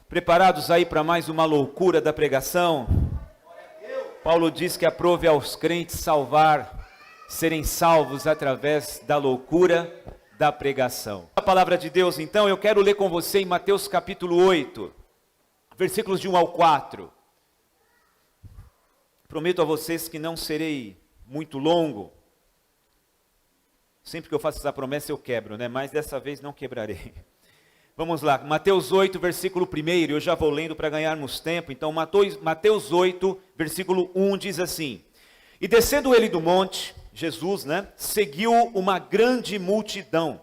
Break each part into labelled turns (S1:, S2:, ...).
S1: Preparados aí para mais uma loucura da pregação? Paulo diz que aprove aos crentes serem salvos através da loucura da pregação. A palavra de Deus, então, eu quero ler com você em Mateus capítulo 8, versículos de 1 ao 4. Prometo a vocês que não serei muito longo. Sempre que eu faço essa promessa eu quebro, né? Mas dessa vez não quebrarei. Vamos lá, Mateus 8, versículo 1, eu já vou lendo para ganharmos tempo. Então, Mateus 8, versículo 1 diz assim: E descendo ele do monte, Jesus, seguiu uma grande multidão.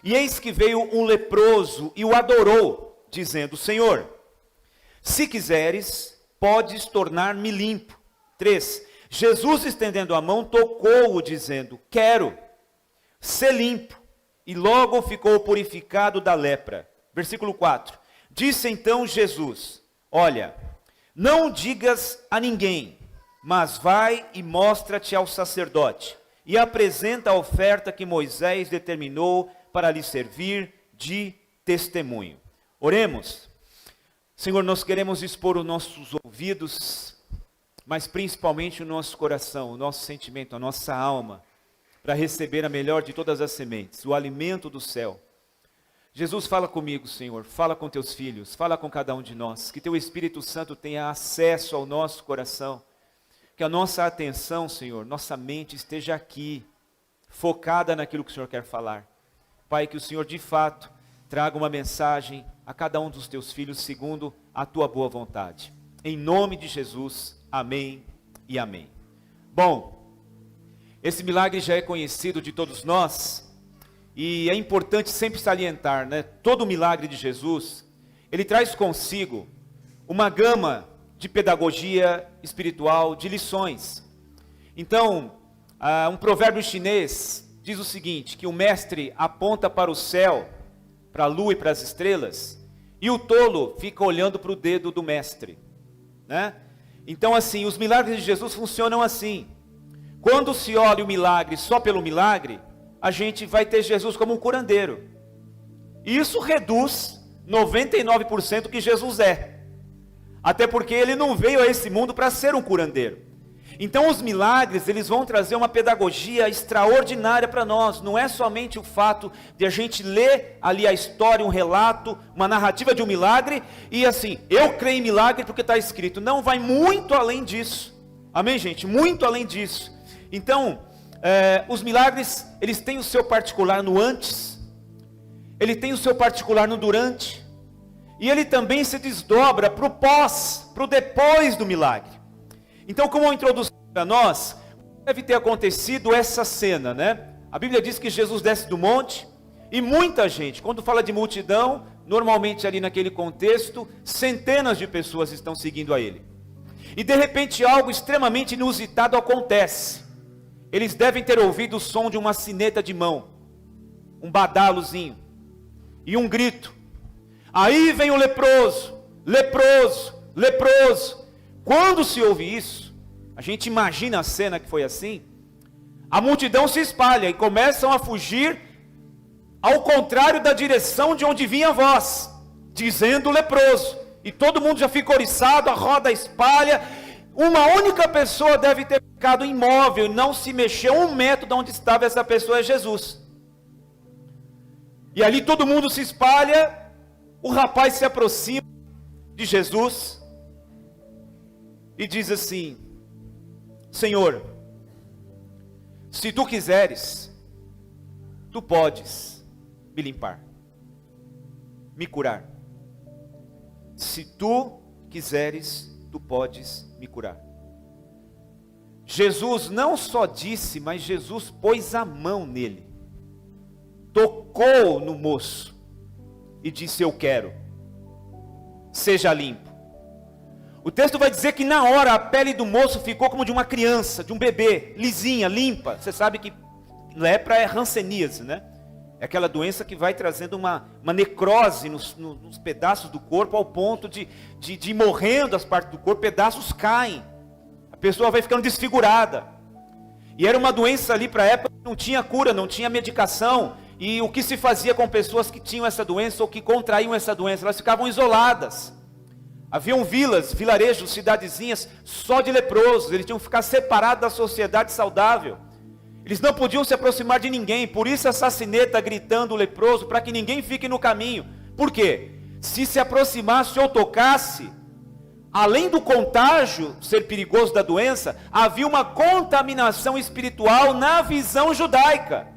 S1: E eis que veio um leproso e o adorou, dizendo: Senhor, se quiseres, podes tornar-me limpo. 3, Jesus estendendo a mão, tocou-o, dizendo: Quero, ser limpo. E logo ficou purificado da lepra. Versículo 4. Disse então Jesus: Olha, não digas a ninguém, mas vai e mostra-te ao sacerdote, e apresenta a oferta que Moisés determinou para lhe servir de testemunho. Oremos. Senhor, nós queremos expor os nossos ouvidos, mas principalmente o nosso coração, o nosso sentimento, a nossa alma, para receber a melhor de todas as sementes, o alimento do céu. Jesus, fala comigo, Senhor, fala com teus filhos, fala com cada um de nós, que teu Espírito Santo tenha acesso ao nosso coração, que a nossa atenção, Senhor, nossa mente esteja aqui, focada naquilo que o Senhor quer falar. Pai, que o Senhor de fato traga uma mensagem a cada um dos teus filhos, segundo a tua boa vontade. Em nome de Jesus, amém e amém. Bom, esse milagre já é conhecido de todos nós, e é importante sempre salientar, todo o milagre de Jesus, ele traz consigo uma gama de pedagogia espiritual, de lições. Então, um provérbio chinês diz o seguinte, que o mestre aponta para o céu, para a lua e para as estrelas, e o tolo fica olhando para o dedo do mestre. Então, assim, os milagres de Jesus funcionam assim. Quando se olha o milagre só pelo milagre, a gente vai ter Jesus como um curandeiro. E isso reduz 99% do que Jesus é. Até porque ele não veio a esse mundo para ser um curandeiro. Então os milagres, eles vão trazer uma pedagogia extraordinária para nós. Não é somente o fato de a gente ler ali a história, um relato, uma narrativa de um milagre, e assim, eu creio em milagre porque está escrito. Não, vai muito além disso. Amém, gente? Muito além disso. Então, os milagres, eles têm o seu particular no antes, ele tem o seu particular no durante, e ele também se desdobra para o pós, para o depois do milagre. Então, como uma introdução para nós, deve ter acontecido essa cena, A Bíblia diz que Jesus desce do monte, e muita gente, quando fala de multidão, normalmente ali naquele contexto, centenas de pessoas estão seguindo a ele. E de repente algo extremamente inusitado acontece. Eles devem ter ouvido o som de uma sineta de mão, um badalozinho, e um grito. Aí vem o leproso, leproso, leproso. Quando se ouve isso, a gente imagina a cena que foi assim, a multidão se espalha e começam a fugir ao contrário da direção de onde vinha a voz, dizendo leproso. E todo mundo já fica oriçado, a roda espalha. Uma única pessoa deve ter ficado imóvel, não se mexeu 1 metro de onde estava essa pessoa, é Jesus. E ali todo mundo se espalha, o rapaz se aproxima de Jesus e diz assim: Senhor, se tu quiseres, tu podes me limpar, me curar. Se tu quiseres, tu podes me curar. Jesus não só disse, mas Jesus pôs a mão nele, tocou no moço e disse: eu quero, seja limpo. O texto vai dizer que na hora a pele do moço ficou como de uma criança, de um bebê, lisinha, limpa. Você sabe que lepra é hanseníase, É aquela doença que vai trazendo uma necrose nos pedaços do corpo, ao ponto de ir morrendo as partes do corpo, pedaços caem. A pessoa vai ficando desfigurada. E era uma doença ali para a época que não tinha cura, não tinha medicação. E o que se fazia com pessoas que tinham essa doença ou que contraíam essa doença? Elas ficavam isoladas. Haviam vilas, vilarejos, cidadezinhas só de leprosos. Eles tinham que ficar separados da sociedade saudável. Eles não podiam se aproximar de ninguém. Por isso essa sineta gritando o leproso, para que ninguém fique no caminho. Por quê? Se aproximasse ou tocasse, além do contágio ser perigoso da doença, havia uma contaminação espiritual na visão judaica.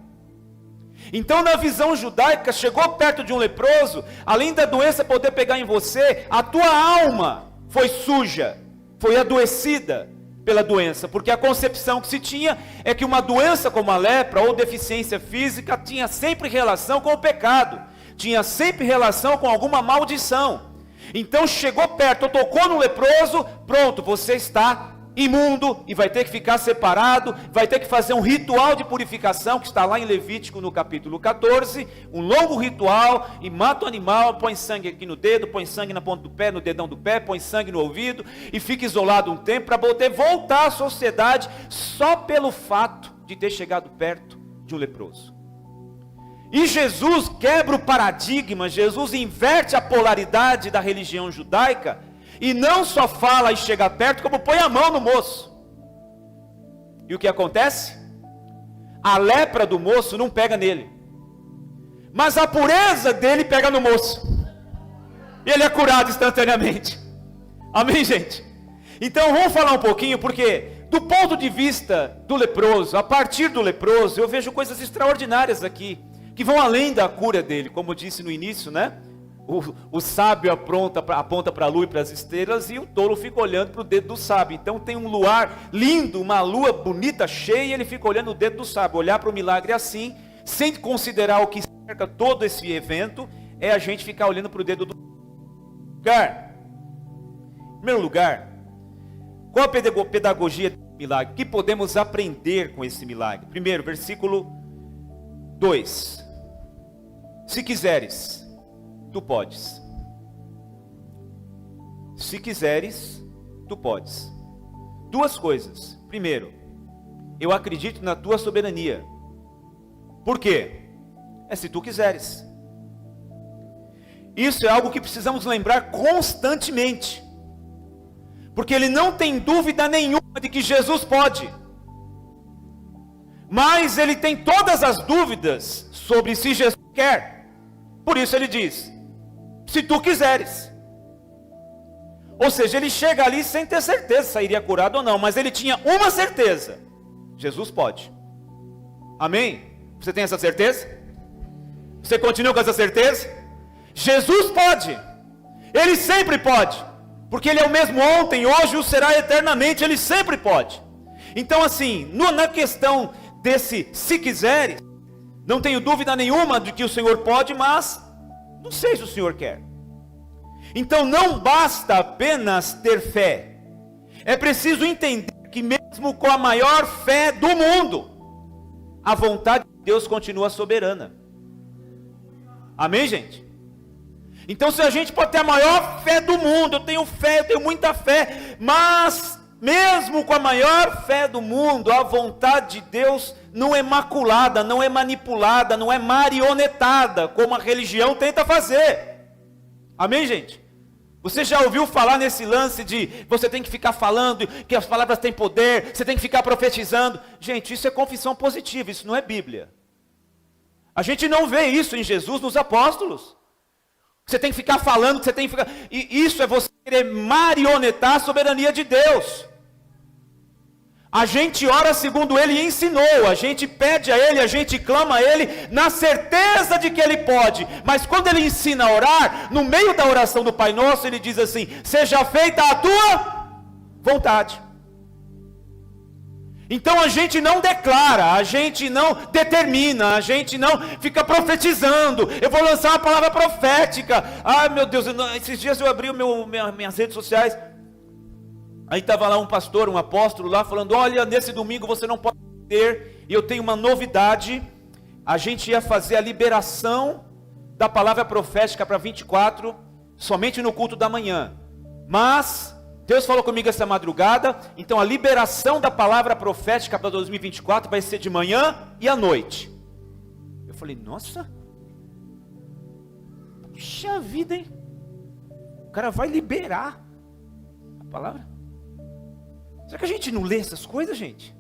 S1: Então, na visão judaica, chegou perto de um leproso, além da doença poder pegar em você, a tua alma foi suja, foi adoecida pela doença, porque a concepção que se tinha é que uma doença como a lepra ou deficiência física tinha sempre relação com o pecado, tinha sempre relação com alguma maldição. Então chegou perto, tocou no leproso, pronto, você está imundo e vai ter que ficar separado, vai ter que fazer um ritual de purificação, que está lá em Levítico no capítulo 14, um longo ritual, e mata o animal, põe sangue aqui no dedo, põe sangue na ponta do pé, no dedão do pé, põe sangue no ouvido, e fica isolado um tempo, para poder voltar à sociedade, só pelo fato de ter chegado perto de um leproso. E Jesus quebra o paradigma, Jesus inverte a polaridade da religião judaica, e não só fala e chega perto, como põe a mão no moço. E o que acontece? A lepra do moço não pega nele, mas a pureza dele pega no moço, e ele é curado instantaneamente. Amém, gente? Então vamos falar um pouquinho, porque do ponto de vista do leproso, a partir do leproso, eu vejo coisas extraordinárias aqui, que vão além da cura dele, como eu disse no início, né? O sábio aponta para a lua e para as estrelas, e o tolo fica olhando para o dedo do sábio. Então tem um luar lindo, uma lua bonita, cheia, e ele fica olhando o dedo do sábio. Olhar para o milagre assim, sem considerar o que cerca todo esse evento, é a gente ficar olhando para o dedo do lugar. Em primeiro lugar, qual a pedagogia do milagre? O que podemos aprender com esse milagre? Primeiro, versículo 2. Se quiseres, tu podes. Se quiseres, tu podes. Duas coisas. Primeiro, eu acredito na tua soberania. Por quê? É se tu quiseres. Isso é algo que precisamos lembrar constantemente, porque ele não tem dúvida nenhuma de que Jesus pode, mas ele tem todas as dúvidas sobre se Jesus quer. Por isso ele diz: se tu quiseres. Ou seja, ele chega ali sem ter certeza se sairia curado ou não, mas ele tinha uma certeza: Jesus pode. Amém? Você tem essa certeza? Você continua com essa certeza? Jesus pode. Ele sempre pode, porque ele é o mesmo ontem, hoje e o será eternamente. Ele sempre pode. Então assim, na questão desse se quiseres, não tenho dúvida nenhuma de que o Senhor pode, mas não sei se o Senhor quer. Então não basta apenas ter fé, é preciso entender que mesmo com a maior fé do mundo, a vontade de Deus continua soberana. Amém, gente? Então se a gente pode ter a maior fé do mundo, eu tenho fé, eu tenho muita fé, mas mesmo com a maior fé do mundo, a vontade de Deus não é maculada, não é manipulada, não é marionetada, como a religião tenta fazer. Amém, gente? Você já ouviu falar nesse lance de você tem que ficar falando, que as palavras têm poder, você tem que ficar profetizando? Gente, isso é confissão positiva, isso não é Bíblia. A gente não vê isso em Jesus, nos apóstolos. Você tem que ficar falando, você tem que ficar... E isso é você querer marionetar a soberania de Deus. A gente ora segundo Ele ensinou, a gente pede a Ele, a gente clama a Ele, na certeza de que Ele pode. Mas quando Ele ensina a orar, no meio da oração do Pai Nosso, Ele diz assim: seja feita a tua vontade. Então a gente não declara, a gente não determina, a gente não fica profetizando. Eu vou lançar uma palavra profética. Ai meu Deus, esses dias eu abri minhas redes sociais. Aí estava lá um pastor, um apóstolo lá falando: olha, nesse domingo você não pode ter, e eu tenho uma novidade. A gente ia fazer a liberação da palavra profética para 24, somente no culto da manhã. Mas Deus falou comigo essa madrugada, então a liberação da palavra profética para 2024 vai ser de manhã e à noite. falei, nossa, puxa vida, hein? O cara vai liberar a palavra. Será que a gente não lê essas coisas, gente?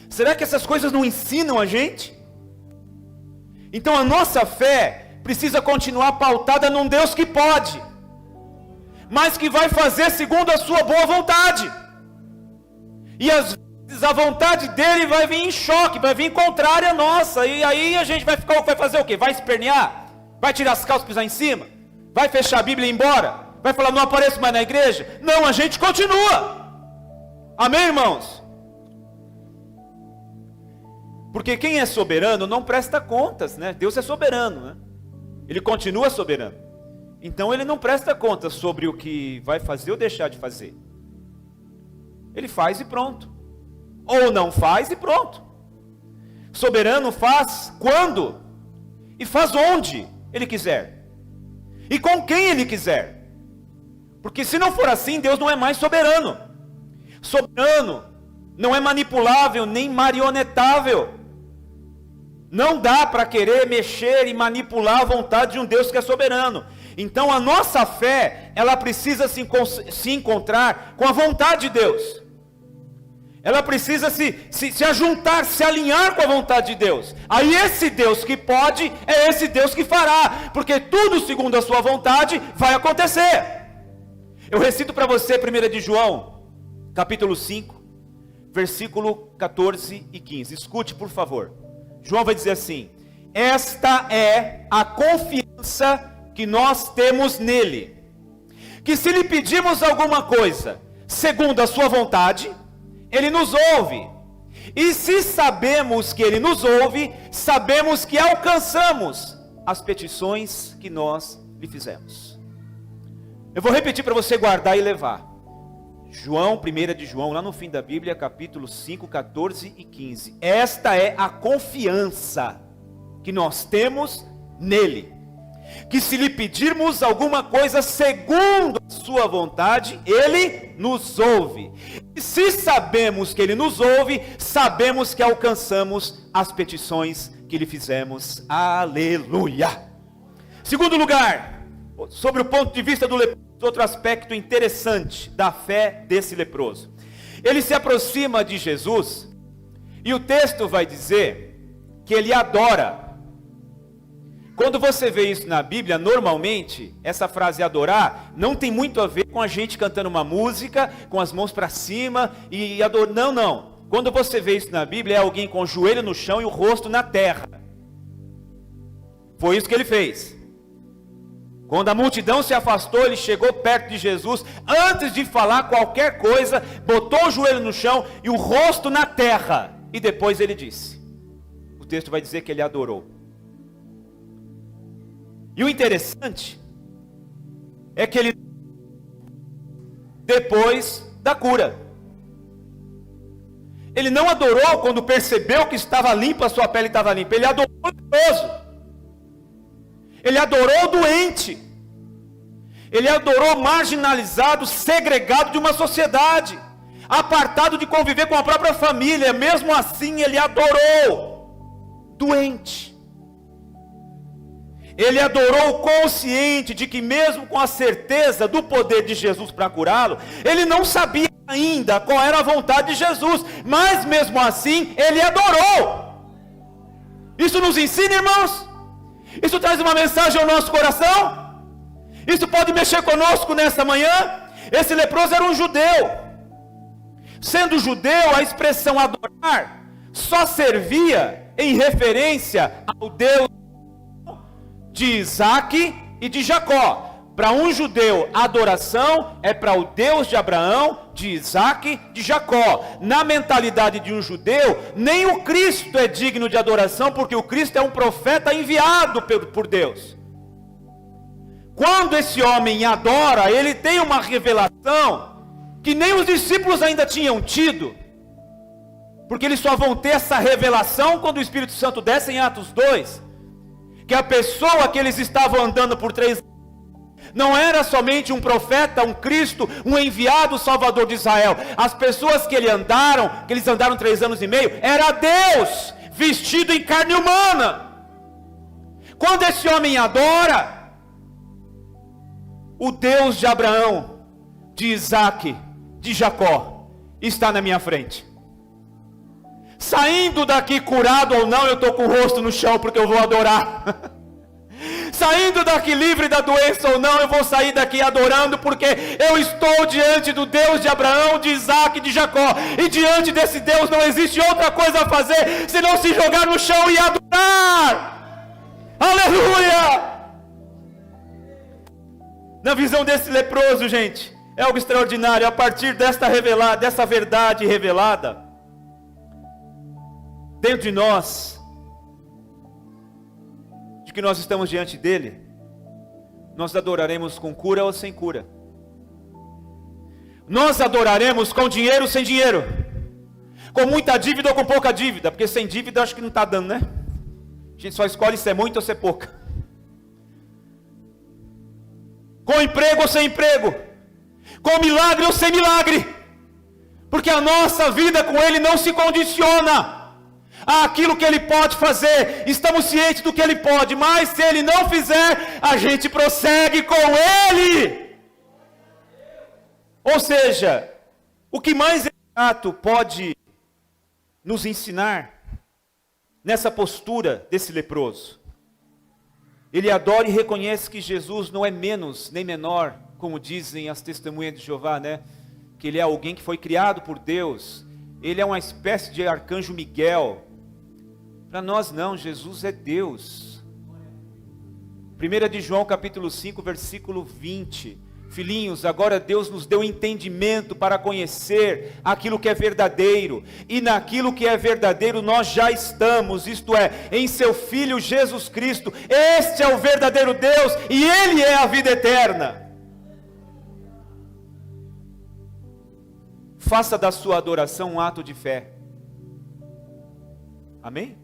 S1: Será que essas coisas não ensinam a gente? Então a nossa fé precisa continuar pautada num Deus que pode, mas que vai fazer segundo a sua boa vontade. E às vezes a vontade dele vai vir em choque, vai vir contrária à nossa. E aí a gente vai fazer o quê? Vai espernear? Vai tirar as calças e pisar em cima? Vai fechar a Bíblia e ir embora? Vai falar, não apareço mais na igreja? Não, a gente continua. Amém, irmãos? Porque quem é soberano não presta contas, né? Deus é soberano, né? Ele continua soberano. Então ele não presta contas sobre o que vai fazer ou deixar de fazer. Ele faz e pronto. Ou não faz e pronto. Soberano faz quando e faz onde ele quiser. E com quem ele quiser. Porque se não for assim, Deus não é mais soberano. Soberano não é manipulável nem marionetável. Não dá para querer mexer e manipular a vontade de um Deus que é soberano. Então a nossa fé, ela precisa se encontrar com a vontade de Deus. Ela precisa se ajuntar, se alinhar com a vontade de Deus. Aí esse Deus que pode, é esse Deus que fará. Porque tudo segundo a sua vontade vai acontecer. Eu recito para você 1 de João, capítulo 5, versículo 14 e 15. Escute, por favor. João vai dizer assim: esta é a confiança que nós temos nele, que se lhe pedirmos alguma coisa, segundo a sua vontade, ele nos ouve. E se sabemos que ele nos ouve, sabemos que alcançamos as petições que nós lhe fizemos. Eu vou repetir para você guardar e levar. João, 1 de João, lá no fim da Bíblia, capítulo 5, 14 e 15. Esta é a confiança que nós temos nele, que se lhe pedirmos alguma coisa segundo a sua vontade, ele nos ouve. E se sabemos que ele nos ouve, sabemos que alcançamos as petições que lhe fizemos. Aleluia! Segundo lugar, sobre o ponto de vista do leproso, outro aspecto interessante da fé desse leproso. Ele se aproxima de Jesus, e o texto vai dizer que ele adora. Quando você vê isso na Bíblia, normalmente, essa frase adorar, não tem muito a ver com a gente cantando uma música, com as mãos para cima, e adorando, não. Quando você vê isso na Bíblia, é alguém com o joelho no chão e o rosto na terra. Foi isso que ele fez. Quando a multidão se afastou, ele chegou perto de Jesus, antes de falar qualquer coisa, botou o joelho no chão e o rosto na terra, e depois ele disse, o texto vai dizer que ele adorou. E o interessante é que ele, depois da cura, ele não adorou quando percebeu que estava limpa, a sua pele estava limpa, ele adorou o leproso. Ele adorou o doente, ele adorou o marginalizado, segregado de uma sociedade, apartado de conviver com a própria família. Mesmo assim ele adorou doente. Ele adorou consciente de que mesmo com a certeza do poder de Jesus para curá-lo, ele não sabia ainda qual era a vontade de Jesus, mas mesmo assim ele adorou. Isso nos ensina, irmãos? Isso traz uma mensagem ao nosso coração? Isso pode mexer conosco nessa manhã? Esse leproso era um judeu. Sendo judeu, a expressão adorar só servia em referência ao Deus de Isaac e de Jacó. Para um judeu, a adoração é para o Deus de Abraão, de Isaac, de Jacó. Na mentalidade de um judeu, nem o Cristo é digno de adoração, porque o Cristo é um profeta enviado por Deus. Quando esse homem adora, ele tem uma revelação que nem os discípulos ainda tinham tido, porque eles só vão ter essa revelação quando o Espírito Santo desce em Atos 2, que a pessoa que eles estavam andando por 3 anos não era somente um profeta, um Cristo, um enviado Salvador de Israel. As pessoas que eles andaram 3 anos e meio, era Deus vestido em carne humana. Quando esse homem adora, o Deus de Abraão, de Isaac, de Jacó, está na minha frente. Saindo daqui curado ou não, eu estou com o rosto no chão porque eu vou adorar. Saindo daqui livre da doença ou não, eu vou sair daqui adorando, porque eu estou diante do Deus de Abraão, de Isaac, de Jacó, e diante desse Deus não existe outra coisa a fazer, senão se jogar no chão e adorar. Aleluia! Na visão desse leproso, gente, é algo extraordinário. A partir dessa verdade revelada dentro de nós, de que nós estamos diante dele, nós adoraremos com cura ou sem cura. Nós adoraremos com dinheiro ou sem dinheiro, com muita dívida ou com pouca dívida, porque sem dívida acho que não está dando, né? A gente só escolhe se é muito ou se é pouca. Com emprego ou sem emprego, com milagre ou sem milagre, porque a nossa vida com ele não se condiciona aquilo que ele pode fazer. Estamos cientes do que ele pode, mas se ele não fizer, a gente prossegue com ele. Ou seja, o que mais exato pode nos ensinar nessa postura desse leproso? Ele adora e reconhece que Jesus não é menos nem menor, como dizem as testemunhas de Jeová, né? Que ele é alguém que foi criado por Deus. Ele é uma espécie de arcanjo Miguel. Para nós não, Jesus é Deus. 1 de João capítulo 5, versículo 20. Filhinhos, agora Deus nos deu entendimento para conhecer aquilo que é verdadeiro. E naquilo que é verdadeiro nós já estamos, isto é, em seu Filho Jesus Cristo. Este é o verdadeiro Deus e Ele é a vida eterna. Faça da sua adoração um ato de fé. Amém?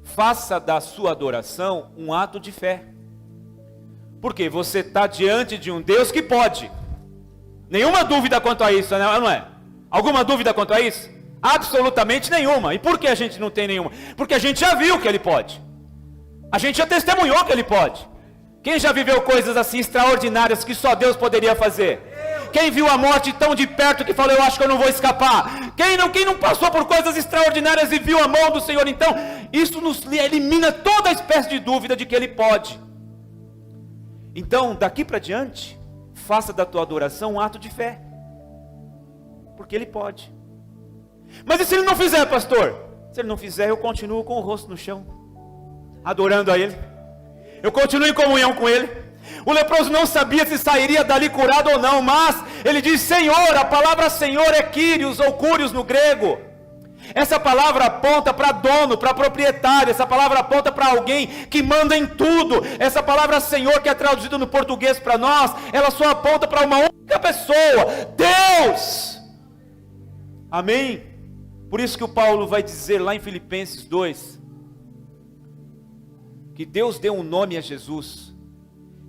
S1: Faça da sua adoração um ato de fé. Porque você está diante de um Deus que pode. Nenhuma dúvida quanto a isso, não é? Alguma dúvida quanto a isso? Absolutamente nenhuma. E por que a gente não tem nenhuma? Porque a gente já viu que Ele pode. A gente já testemunhou que Ele pode. Quem já viveu coisas assim extraordinárias que só Deus poderia fazer? Quem viu a morte tão de perto que falou, eu acho que eu não vou escapar? Quem não passou por coisas extraordinárias e viu a mão do Senhor? Então, isso nos elimina toda espécie de dúvida de que Ele pode. Então, daqui para diante, faça da tua adoração um ato de fé. Porque Ele pode. Mas e se Ele não fizer, pastor? Se Ele não fizer, eu continuo com o rosto no chão, adorando a Ele. Eu continuo em comunhão com Ele. O leproso não sabia se sairia dali curado ou não, mas ele diz Senhor. A palavra Senhor é Kyrios ou Curios no grego. Essa palavra aponta para dono, para proprietário. Essa palavra aponta para alguém que manda em tudo. Essa palavra Senhor, que é traduzida no português para nós, ela só aponta para uma única pessoa, Deus. Amém? Por isso que o Paulo vai dizer lá em Filipenses 2, que Deus deu um nome a Jesus,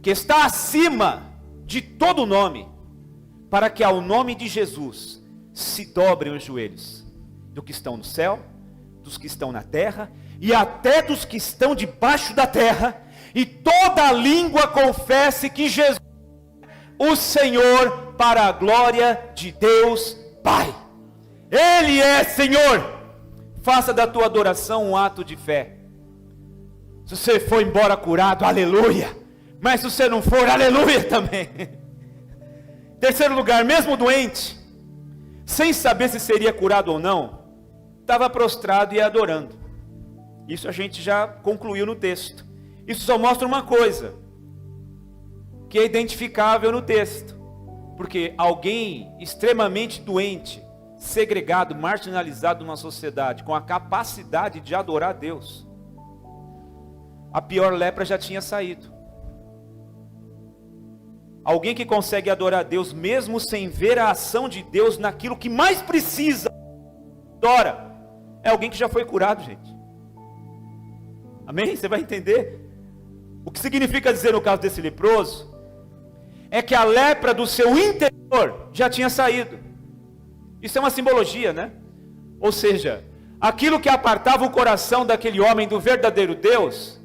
S1: que está acima de todo nome, para que ao nome de Jesus se dobrem os joelhos, do que estão no céu, dos que estão na terra, e até dos que estão debaixo da terra, e toda língua confesse que Jesus é o Senhor, para a glória de Deus Pai. Ele é Senhor. Faça da tua adoração um ato de fé. Se você for embora curado, aleluia. Mas se você não for, aleluia também. Terceiro lugar, mesmo doente, sem saber se seria curado ou não, estava prostrado e adorando. Isso a gente já concluiu no texto. Isso só mostra uma coisa, que é identificável no texto. Porque alguém extremamente doente, segregado, marginalizado numa sociedade, com a capacidade de adorar a Deus, a pior lepra já tinha saído. Alguém que consegue adorar a Deus mesmo sem ver a ação de Deus naquilo que mais precisa, adora, é alguém que já foi curado, gente. Amém? Você vai entender? O que significa dizer no caso desse leproso, é que a lepra do seu interior já tinha saído. Isso é uma simbologia, né? Ou seja, aquilo que apartava o coração daquele homem do verdadeiro Deus,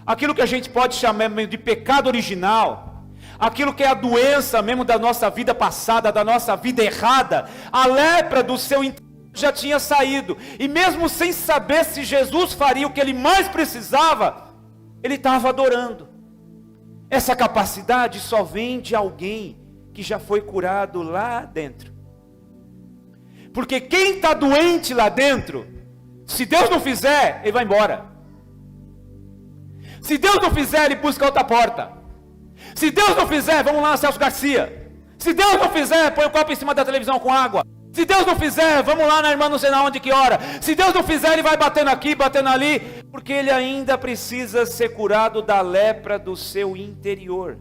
S1: aquilo que a gente pode chamar de pecado original, aquilo que é a doença mesmo da nossa vida passada, da nossa vida errada, a lepra do seu interior já tinha saído, e mesmo sem saber se Jesus faria o que ele mais precisava, ele estava adorando. Essa capacidade só vem de alguém que já foi curado lá dentro. Porque quem está doente lá dentro, se Deus não fizer, ele vai embora. Se Deus não fizer, ele busca outra porta. Se Deus não fizer, vamos lá, Celso Garcia. Se Deus não fizer, põe o copo em cima da televisão com água. Se Deus não fizer, vamos lá na irmã não sei na onde que ora. Se Deus não fizer, ele vai batendo aqui, batendo ali, porque ele ainda precisa ser curado da lepra do seu interior.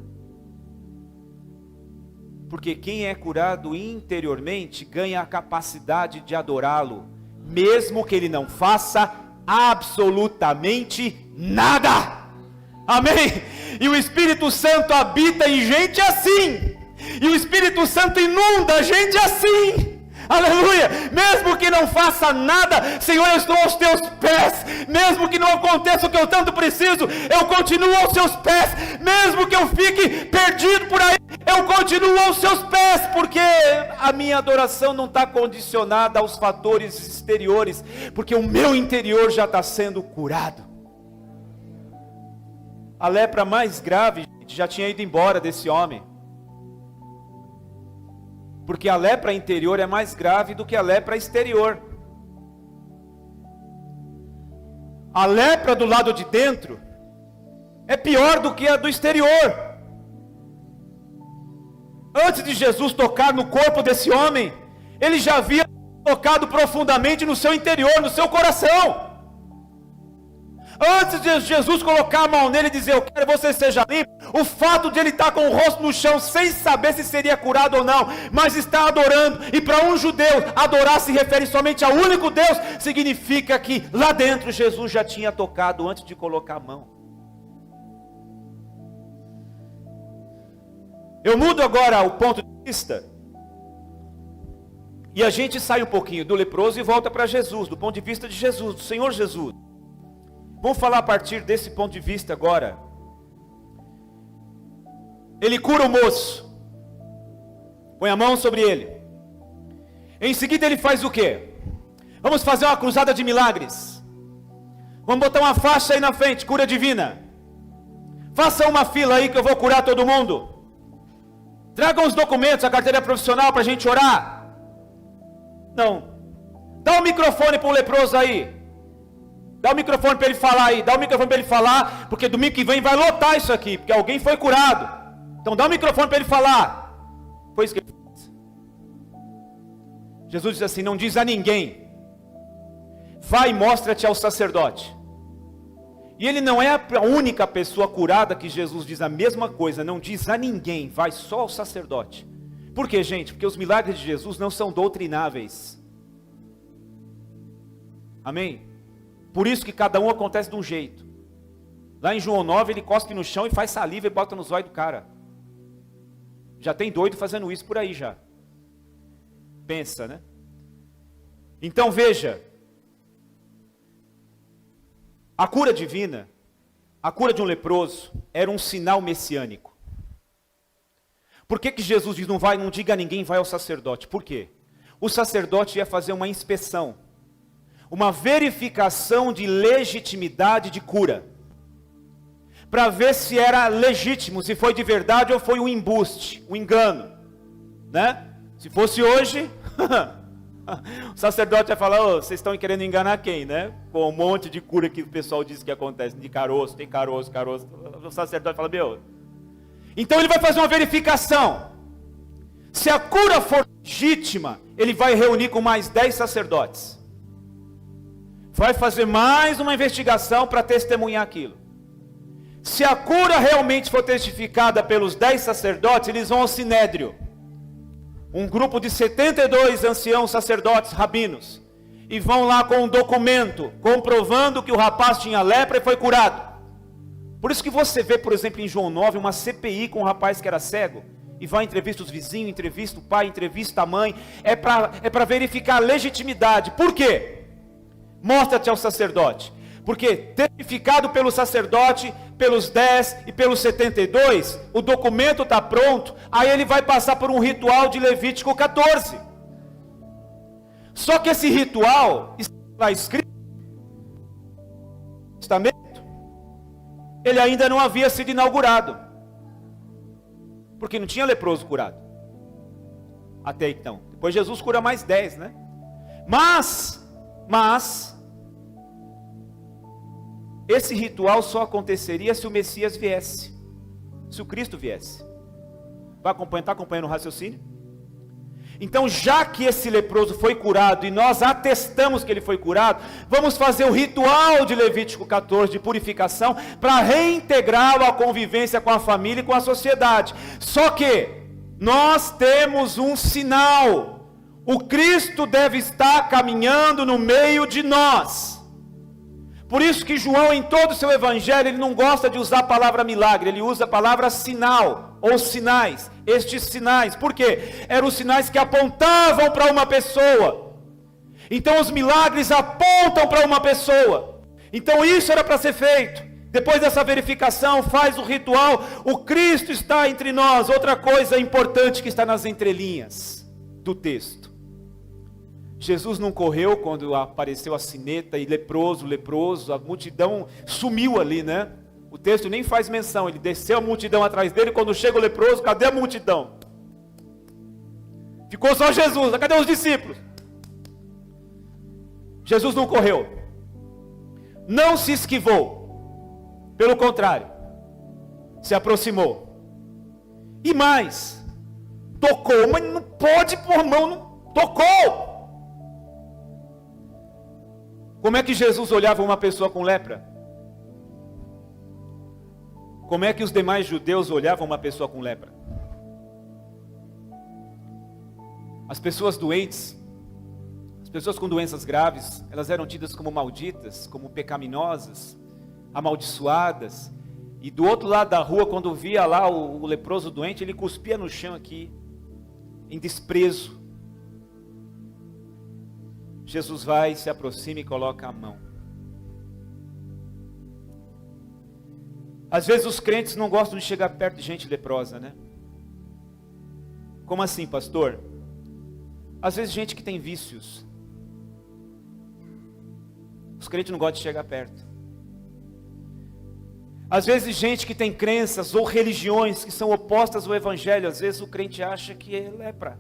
S1: Porque quem é curado interiormente ganha a capacidade de adorá-lo, mesmo que ele não faça absolutamente nada. Amém? E o Espírito Santo habita em gente assim. E o Espírito Santo inunda a gente assim. Aleluia, mesmo que não faça nada, Senhor, eu estou aos teus pés, mesmo que não aconteça o que eu tanto preciso, eu continuo aos seus pés, mesmo que eu fique perdido por aí, eu continuo aos seus pés, porque a minha adoração não está condicionada aos fatores exteriores, porque o meu interior já está sendo curado. A lepra mais grave, gente, já tinha ido embora desse homem. Porque a lepra interior é mais grave do que a lepra exterior. A lepra do lado de dentro é pior do que a do exterior. Antes de Jesus tocar no corpo desse homem, ele já havia tocado profundamente no seu interior, no seu coração. Antes de Jesus colocar a mão nele e dizer, eu quero que você seja limpo, o fato de ele estar com o rosto no chão, sem saber se seria curado ou não, mas está adorando, e para um judeu, adorar se refere somente ao único Deus, significa que lá dentro Jesus já tinha tocado antes de colocar a mão. Eu mudo agora o ponto de vista, e a gente sai um pouquinho do leproso e volta para Jesus, do ponto de vista de Jesus, do Senhor Jesus. Vamos falar a partir desse ponto de vista agora. Ele cura o moço. Põe a mão sobre ele. Em seguida ele faz o quê? Vamos fazer uma cruzada de milagres. Vamos botar uma faixa aí na frente, cura divina. Faça uma fila aí que eu vou curar todo mundo. Tragam os documentos, a carteira profissional para a gente orar. Não. Dá o microfone para o leproso aí. Dá o microfone para ele falar aí, dá o microfone para ele falar, porque domingo que vem vai lotar isso aqui, porque alguém foi curado. Então dá o microfone para ele falar. Foi isso que ele fez. Jesus diz assim, não diz a ninguém. Vai e mostra-te ao sacerdote. E ele não é a única pessoa curada que Jesus diz a mesma coisa, não diz a ninguém, vai só ao sacerdote. Por quê, gente? Porque os milagres de Jesus não são doutrináveis. Amém? Por isso que cada um acontece de um jeito. Lá em João 9, ele cospe no chão e faz saliva e bota no zóio do cara. Já tem doido fazendo isso por aí já. Pensa, né? Então veja. A cura divina, a cura de um leproso, era um sinal messiânico. Por que Jesus diz, não diga a ninguém, vai ao sacerdote? Por quê? O sacerdote ia fazer uma inspeção. Uma verificação de legitimidade de cura, para ver se era legítimo, se foi de verdade ou foi um embuste, um engano, né? Se fosse hoje, o sacerdote ia falar, vocês estão querendo enganar quem, né? Com um monte de cura que o pessoal diz que acontece, de caroço, tem caroço, o sacerdote fala, então ele vai fazer uma verificação, se a cura for legítima, ele vai reunir com mais 10 sacerdotes, vai fazer mais uma investigação para testemunhar aquilo. Se a cura realmente for testificada pelos 10 sacerdotes, eles vão ao Sinédrio. Um grupo de 72 anciãos sacerdotes rabinos. E vão lá com um documento, comprovando que o rapaz tinha lepra e foi curado. Por isso que você vê, por exemplo, em João 9, uma CPI com um rapaz que era cego. E vai, entrevista os vizinhos, entrevista o pai, entrevista a mãe. É para verificar a legitimidade. Por quê? mostra-te ao sacerdote. Porque testificado pelo sacerdote, pelos 10 e pelos 72, o documento está pronto, aí ele vai passar por um ritual de Levítico 14. Só que esse ritual está escrito no Testamento, ele ainda não havia sido inaugurado, porque não tinha leproso curado até então. Depois Jesus cura mais 10, né? Mas esse ritual só aconteceria se o Messias viesse, se o Cristo viesse. Está acompanhando o raciocínio? Então, já que esse leproso foi curado, e nós atestamos que ele foi curado, vamos fazer o ritual de Levítico 14, de purificação, para reintegrá-lo à convivência com a família e com a sociedade. Só que, nós temos um sinal, o Cristo deve estar caminhando no meio de nós. Por isso que João, em todo o seu evangelho, ele não gosta de usar a palavra milagre, ele usa a palavra sinal, ou sinais, estes sinais. Por quê? Eram os sinais que apontavam para uma pessoa. Então os milagres apontam para uma pessoa. Então isso era para ser feito. Depois dessa verificação, faz o ritual, o Cristo está entre nós. Outra coisa importante que está nas entrelinhas do texto. Jesus não correu quando apareceu a sineta e leproso, a multidão sumiu ali, né? O texto nem faz menção, ele desceu a multidão atrás dele, quando chega o leproso, cadê a multidão? Ficou só Jesus, cadê os discípulos? Jesus não correu, não se esquivou, pelo contrário, se aproximou, e mais, tocou, mas não pode pôr mão, não tocou. Como é que Jesus olhava uma pessoa com lepra? Como é que os demais judeus olhavam uma pessoa com lepra? As pessoas doentes, as pessoas com doenças graves, elas eram tidas como malditas, como pecaminosas, amaldiçoadas. E do outro lado da rua, quando via lá o leproso doente, ele cuspia no chão aqui, em desprezo. Jesus vai, se aproxima e coloca a mão. Às vezes os crentes não gostam de chegar perto de gente leprosa, né? Como assim, pastor? Às vezes gente que tem vícios. Os crentes não gostam de chegar perto. Às vezes gente que tem crenças ou religiões que são opostas ao evangelho, às vezes o crente acha que é lepra.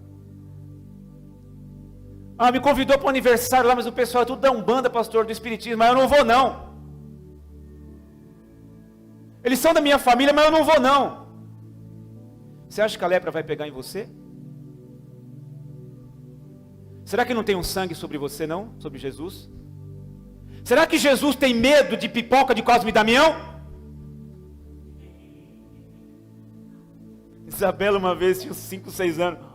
S1: Me convidou para o aniversário lá, mas o pessoal é tudo da Umbanda, pastor, do Espiritismo, mas eu não vou não. Eles são da minha família, mas eu não vou não. Você acha que a lepra vai pegar em você? Será que não tem um sangue sobre você não? Sobre Jesus? Será que Jesus tem medo de pipoca de Cosme e Damião? Isabela uma vez tinha uns 5, 6 anos.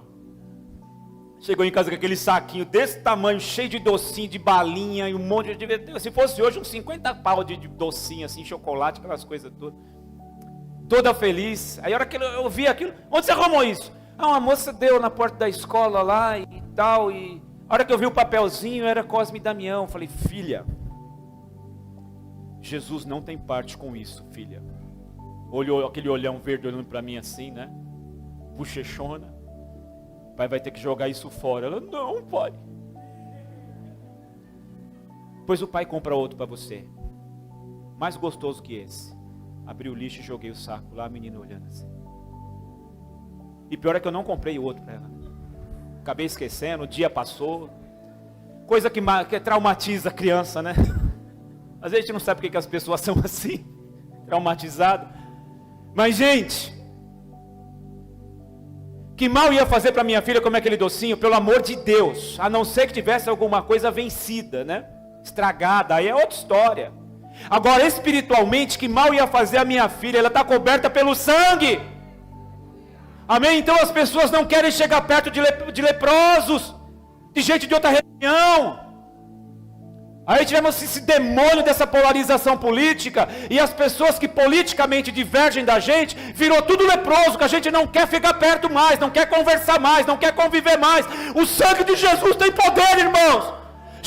S1: Chegou em casa com aquele saquinho desse tamanho, cheio de docinho, de balinha e um monte de... Se fosse hoje, uns 50 pau de docinho, assim, chocolate, aquelas coisas todas. Toda feliz. Aí a hora que eu vi aquilo, onde você arrumou isso? Uma moça deu na porta da escola lá e tal. E a hora que eu vi o papelzinho, era Cosme e Damião. Falei, filha, Jesus não tem parte com isso, filha. Olhou aquele olhão verde olhando para mim assim, né? Bochechona. Pai vai ter que jogar isso fora. Ela, não, pai. Pois o pai compra outro para você, mais gostoso que esse. Abri o lixo e joguei o saco lá, a menina olhando assim. E pior é que eu não comprei o outro para ela. Acabei esquecendo, o dia passou. Coisa que traumatiza a criança, né? Às vezes a gente não sabe porque que as pessoas são assim, traumatizadas. Mas gente, que mal ia fazer para minha filha comer aquele docinho, pelo amor de Deus, a não ser que tivesse alguma coisa vencida, né? Estragada, aí é outra história. Agora espiritualmente, que mal ia fazer a minha filha, ela está coberta pelo sangue. Amém? Então as pessoas não querem chegar perto de leprosos, de gente de outra religião. Aí tivemos esse demônio dessa polarização política, e as pessoas que politicamente divergem da gente, virou tudo leproso, que a gente não quer ficar perto mais, não quer conversar mais, não quer conviver mais. O sangue de Jesus tem poder, irmãos.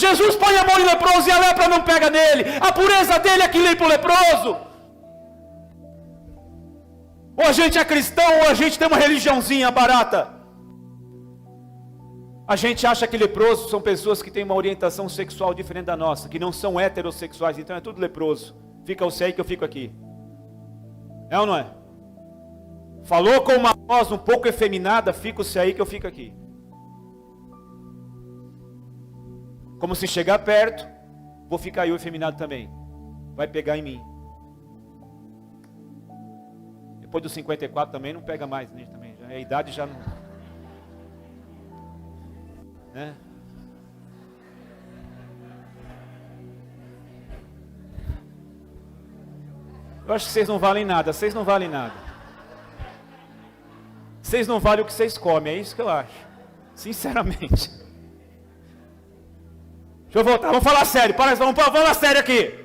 S1: Jesus põe a mão em leproso e a lepra não pega nele. A pureza dele é que limpa o leproso. Ou a gente é cristão, ou a gente tem uma religiãozinha barata. A gente acha que leprosos são pessoas que têm uma orientação sexual diferente da nossa, que não são heterossexuais, então é tudo leproso. Fica você aí que eu fico aqui. É ou não é? Falou com uma voz um pouco efeminada, fica você aí que eu fico aqui. Como se chegar perto, vou ficar eu efeminado também. Vai pegar em mim. Depois dos 54 também não pega mais, né? Também, a idade já não... Né? Eu acho que vocês não valem nada, vocês não valem nada. Vocês não valem o que vocês comem, é isso que eu acho. Sinceramente. Deixa eu voltar, vamos falar sério, vamos falar sério aqui.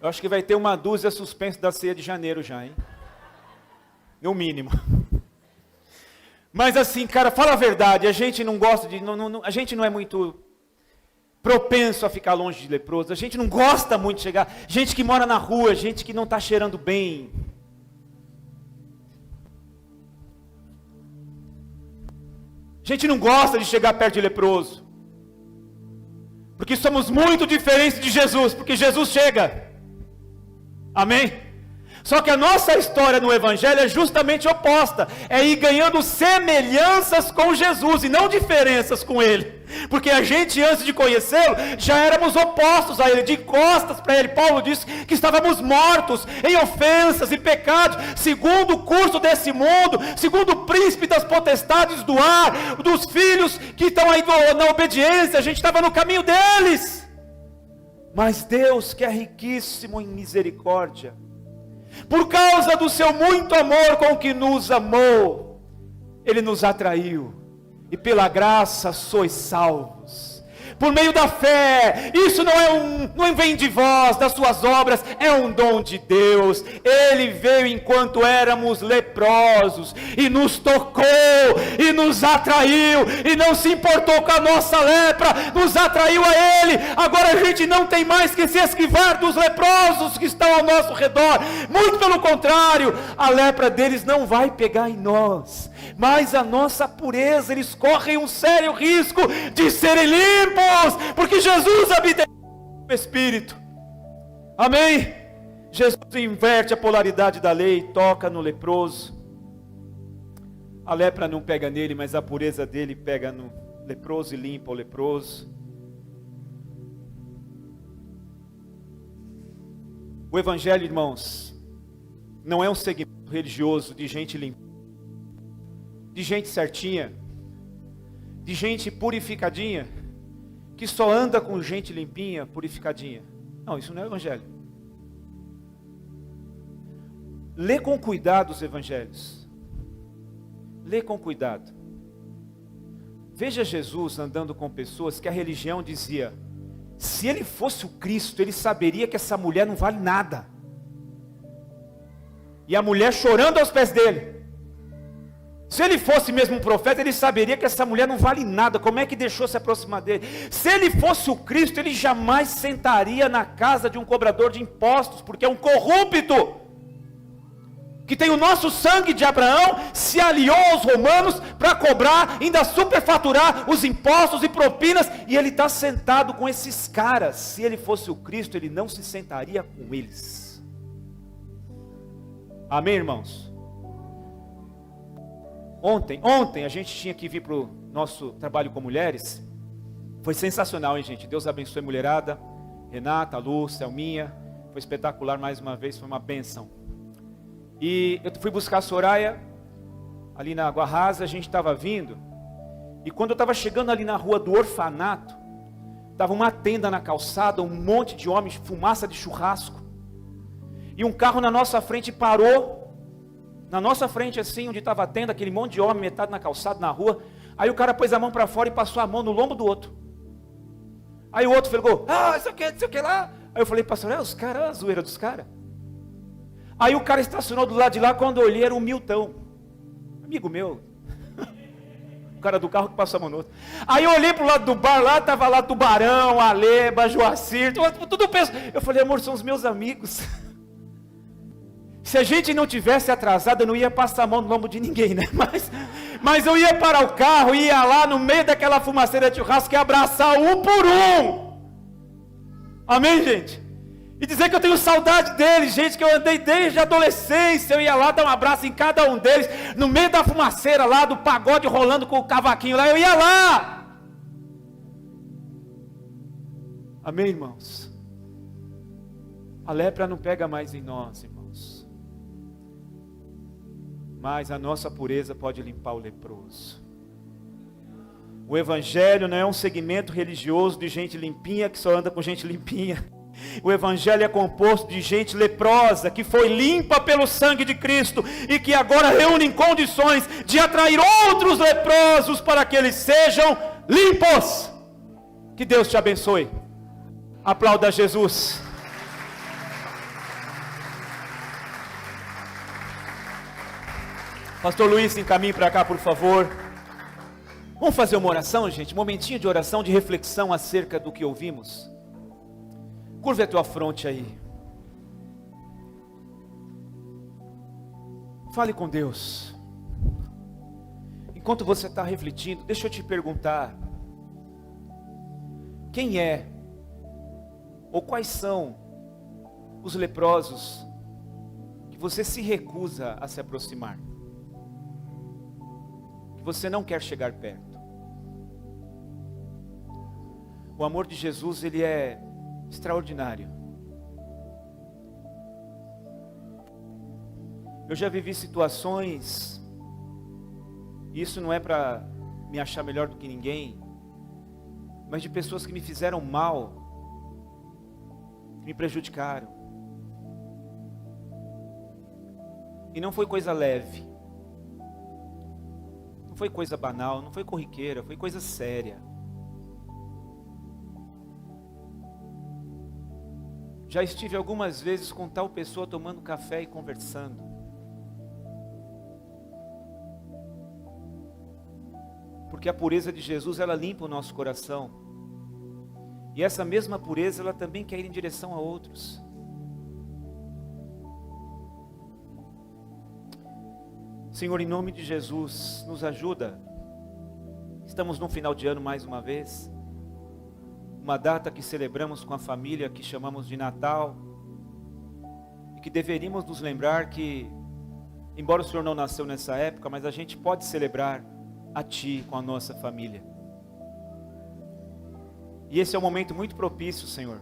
S1: Eu acho que vai ter uma dúzia suspensa da ceia de janeiro já, hein? No mínimo. Mas assim, cara, fala a verdade, a gente não gosta de... a gente não é muito propenso a ficar longe de leprosos, a gente não gosta muito de chegar... Gente que mora na rua, gente que não está cheirando bem... A gente não gosta de chegar perto de leproso. Porque somos muito diferentes de Jesus. Porque Jesus chega. Amém? Só que a nossa história no Evangelho é justamente oposta. É ir ganhando semelhanças com Jesus e não diferenças com Ele. Porque a gente, antes de conhecê-lo, já éramos opostos a Ele, de costas para Ele. Paulo disse que estávamos mortos em ofensas e pecados, segundo o curso desse mundo, segundo o príncipe das potestades do ar, dos filhos que estão aí na obediência, a gente estava no caminho deles. Mas Deus, que é riquíssimo em misericórdia, por causa do seu muito amor com que nos amou, Ele nos atraiu, e pela graça sois salvos, por meio da fé. Isso não vem de vós, das suas obras, é um dom de Deus. Ele veio enquanto éramos leprosos, e nos tocou, e nos atraiu, e não se importou com a nossa lepra, nos atraiu a Ele. Agora a gente não tem mais que se esquivar dos leprosos que estão ao nosso redor, muito pelo contrário, a lepra deles não vai pegar em nós, mas a nossa pureza, eles correm um sério risco de serem limpos, porque Jesus habita no Espírito. Amém? Jesus inverte a polaridade da lei, toca no leproso. A lepra não pega nele, mas a pureza dele pega no leproso e limpa o leproso. O Evangelho, irmãos, não é um segmento religioso de gente limpa, de gente certinha, de gente purificadinha, que só anda com gente limpinha, purificadinha. Não, isso não é Evangelho. Lê com cuidado os Evangelhos. Lê com cuidado. Veja Jesus andando com pessoas que a religião dizia: se ele fosse o Cristo, ele saberia que essa mulher não vale nada. E a mulher chorando aos pés dele. Se ele fosse mesmo um profeta, ele saberia que essa mulher não vale nada. Como é que deixou se aproximar dele? Se ele fosse o Cristo, ele jamais sentaria na casa de um cobrador de impostos, porque é um corrupto, que tem o nosso sangue de Abraão, se aliou aos romanos para cobrar, ainda superfaturar os impostos e propinas, e ele está sentado com esses caras. Se ele fosse o Cristo, ele não se sentaria com eles. Amém, irmãos? Ontem a gente tinha que vir para o nosso trabalho com mulheres. Foi sensacional, hein, gente? Deus abençoe a mulherada, Renata, Lu, Selminha. Foi espetacular mais uma vez, foi uma bênção. E eu fui buscar a Soraya ali na Água Rasa, a gente estava vindo. E quando eu estava chegando ali na rua do orfanato, estava uma tenda na calçada, um monte de homens, fumaça de churrasco. E um carro na nossa frente parou. Na nossa frente assim, onde estava a tenda, aquele monte de homem, metade na calçada, na rua. Aí o cara pôs a mão para fora e passou a mão no lombo do outro. Aí o outro falou: isso aqui, não sei o que lá. Aí eu falei: pastor, os caras, a zoeira dos caras. Aí o cara estacionou do lado de lá, quando eu olhei era o Milton. Amigo meu. O cara do carro que passou a mão no outro. Aí eu olhei pro lado do bar, lá tava lá Tubarão, Aleba, Joacir, tudo penso. Eu falei, amor, são os meus amigos. Se a gente não tivesse atrasado, eu não ia passar a mão no lombo de ninguém, né? Mas eu ia parar o carro, ia lá no meio daquela fumaceira de churrasco e abraçar um por um. Amém, gente? E dizer que eu tenho saudade deles, gente, que eu andei desde a adolescência, eu ia lá dar um abraço em cada um deles, no meio da fumaceira lá, do pagode rolando com o cavaquinho lá, eu ia lá. Amém, irmãos? A lepra não pega mais em nós, irmãos. Mas a nossa pureza pode limpar o leproso. O evangelho não é um segmento religioso de gente limpinha que só anda com gente limpinha. O evangelho é composto de gente leprosa que foi limpa pelo sangue de Cristo e que agora reúne condições de atrair outros leprosos para que eles sejam limpos. Que Deus te abençoe. Aplauda Jesus. Pastor Luiz, encaminhe para cá, por favor. Vamos fazer uma oração, gente? Um momentinho de oração, de reflexão acerca do que ouvimos. Curva a tua fronte aí. Fale com Deus. Enquanto você está refletindo, deixa eu te perguntar. Quem é, ou quais são os leprosos que você se recusa a se aproximar? Você não quer chegar perto. O amor de Jesus, ele é extraordinário. Eu já vivi situações, e isso não é para me achar melhor do que ninguém, mas de pessoas que me fizeram mal, que me prejudicaram. E não foi coisa leve. Não foi coisa banal, não foi corriqueira, foi coisa séria. Já estive algumas vezes com tal pessoa tomando café e conversando. Porque a pureza de Jesus, ela limpa o nosso coração. E essa mesma pureza, ela também quer ir em direção a outros. Senhor, em nome de Jesus, nos ajuda. Estamos no final de ano mais uma vez. Uma data que celebramos com a família, que chamamos de Natal. E que deveríamos nos lembrar que, embora o Senhor não nasceu nessa época, mas a gente pode celebrar a Ti com a nossa família. E esse é um momento muito propício, Senhor,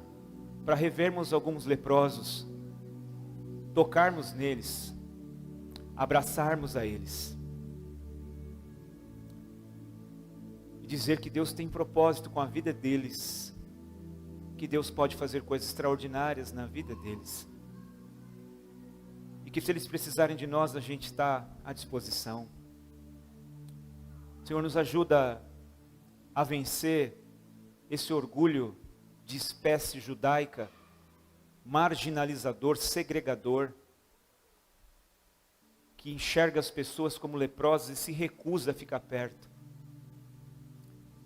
S1: para revermos alguns leprosos, tocarmos neles, abraçarmos a eles e dizer que Deus tem propósito com a vida deles, que Deus pode fazer coisas extraordinárias na vida deles e que se eles precisarem de nós, a gente está à disposição. Senhor, nos ajuda a vencer esse orgulho de espécie judaica, marginalizador, segregador, que enxerga as pessoas como leprosas e se recusa a ficar perto.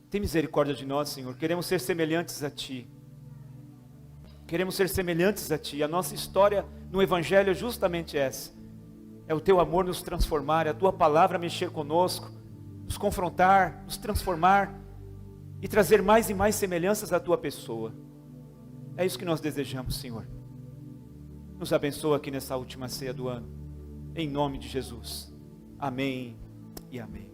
S1: Tem misericórdia de nós, Senhor. Queremos ser semelhantes a Ti. Queremos ser semelhantes a Ti. A nossa história no Evangelho é justamente essa. É o Teu amor nos transformar, é a Tua palavra mexer conosco, nos confrontar, nos transformar e trazer mais e mais semelhanças à Tua pessoa. É isso que nós desejamos, Senhor. Nos abençoa aqui nessa última ceia do ano. Em nome de Jesus. Amém e amém.